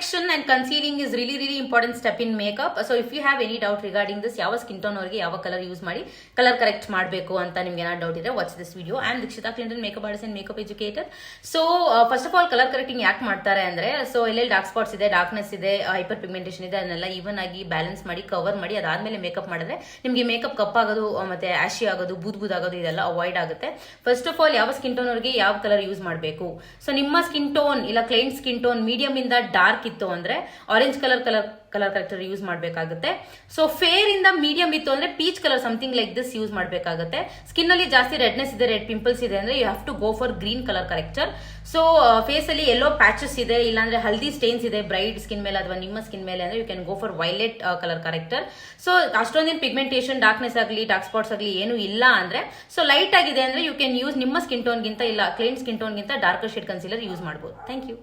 correction and concealing is really important step in makeup. So if you have any doubt regarding this, ಯಾವ skin tone ಅವರಿಗೆ ಯಾವ colour use ಮಾಡಿ colour correct ಮಾಡಬೇಕು ಅಂತ ನಿಮ್ಗೆ ಏನಾದ್ರು ಡೌಟ್ ಇದ್ರೆ watch this video. I am Dikshita Clinton, makeup artist and makeup educator. So first of all colour correcting ಯಾಕೆ ಮಾಡ್ತಾರೆ ಅಂದ್ರೆ, ಸೊ ಎಲ್ಲೆಲ್ಲಿ ಡಾರ್ಕ್ ಸ್ಪಾಟ್ಸ್ ಇದೆ, ಡಾರ್ಕ್ನೆಸ್ ಇದೆ, ಹೈಪರ್ ಪಿಗ್ಮೆಂಟೇಷನ್ ಇದೆ, ಅದನ್ನೆಲ್ಲ ಈವನ್ ಆಗಿ ಬ್ಯಾಲೆನ್ಸ್ ಮಾಡಿ ಕವರ್ ಮಾಡಿ ಅದಾದ್ಮೇಲೆ ಮೇಕಪ್ ಮಾಡಿದ್ರೆ ನಿಮಗೆ ಮೇಕಪ್ ಕಪ್ಪಾಗೋದು ಮತ್ತೆ ಆಶಿ ಆಗೋದು, ಬೂದ್ ಆಗೋದು ಇದೆಲ್ಲ ಅವಾಯ್ಡ್ ಆಗುತ್ತೆ. ಫಸ್ಟ್ ಆಫ್ ಆಲ್ ಯಾವ ಸ್ಕಿನ್ ಟೋನ್ ಅವರಿಗೆ ಯಾವ ಕಲರ್ ಯೂಸ್ ಮಾಡಬೇಕು. ಸೊ ನಿಮ್ಮ ಸ್ಕಿನ್ ಟೋನ್ ಇಲ್ಲ ಕ್ಲೈಂಟ್ ಸ್ಕಿನ್ ಟೋನ್ ಮೀಡಿಯಂ ಇಂದ ಡಾರ್ಕ್ ಇತ್ತು ಅಂದ್ರೆ ಆರೆಂಜ್ ಕಲರ್ ಕರೆಕ್ಟರ್ ಯೂಸ್ ಮಾಡಬೇಕಾಗುತ್ತೆ. ಸೊ ಫೇರ್ ಇಂದ ಮೀಡಿಯಂ ಇತ್ತು ಅಂದ್ರೆ peach colour something like this use ಮಾಡಬೇಕಾಗುತ್ತೆ. ಸ್ಕಿನ್ ಅಲ್ಲಿ ಜಾಸ್ತಿ ರೆಡ್ನೆಸ್ ಇದೆ, ರೆಡ್ ಪಿಂಪಲ್ಸ್ ಇದೆ ಅಂದ್ರೆ you have to go for green colour corrector. So face ಅಲ್ಲಿ ಎಲ್ಲೋ ಪ್ಯಾಚಸ್ ಇದೆ, ಇಲ್ಲಾಂದ್ರೆ ಹಲ್ದಿ ಸ್ಟೇನ್ಸ್ ಇದೆ ಬ್ರೈಟ್ ಸ್ಕಿನ್ ಮೇಲೆ ಅಥವಾ ನಿಮ್ಮ ಸ್ಕಿನ್ ಮೇಲೆ ಅಂದ್ರೆ you can go for violet colour corrector. So ಅಷ್ಟೊಂದಿನ ಪಿಗ್ಮೆಂಟೇಷನ್, ಡಾರ್ಕ್ನೆಸ್ ಆಗಲಿ, ಡಾರ್ಕ್ ಸ್ಪಾಟ್ಸ್ ಆಗಲಿ ಏನು ಇಲ್ಲ ಅಂದ್ರೆ, ಸೊ ಲೈಟ್ ಆಗಿದೆ ಅಂದ್ರೆ ಯು ಕ್ಯಾನ್ ಯೂಸ್ ನಿಮ್ಮ ಸ್ಕಿನ್ ಟೋನ್ ಗಿಂತ ಇಲ್ಲ ಕ್ಲೈಂಟ್ ಸ್ಕಿನ್ ಟೋನ್ ಗಿಂತ ಡಾರ್ಕರ್ ಶೇಡ್ ಕನ್ಸೀಲರ್ ಯೂಸ್ ಮಾಡಬಹುದು. Thank you.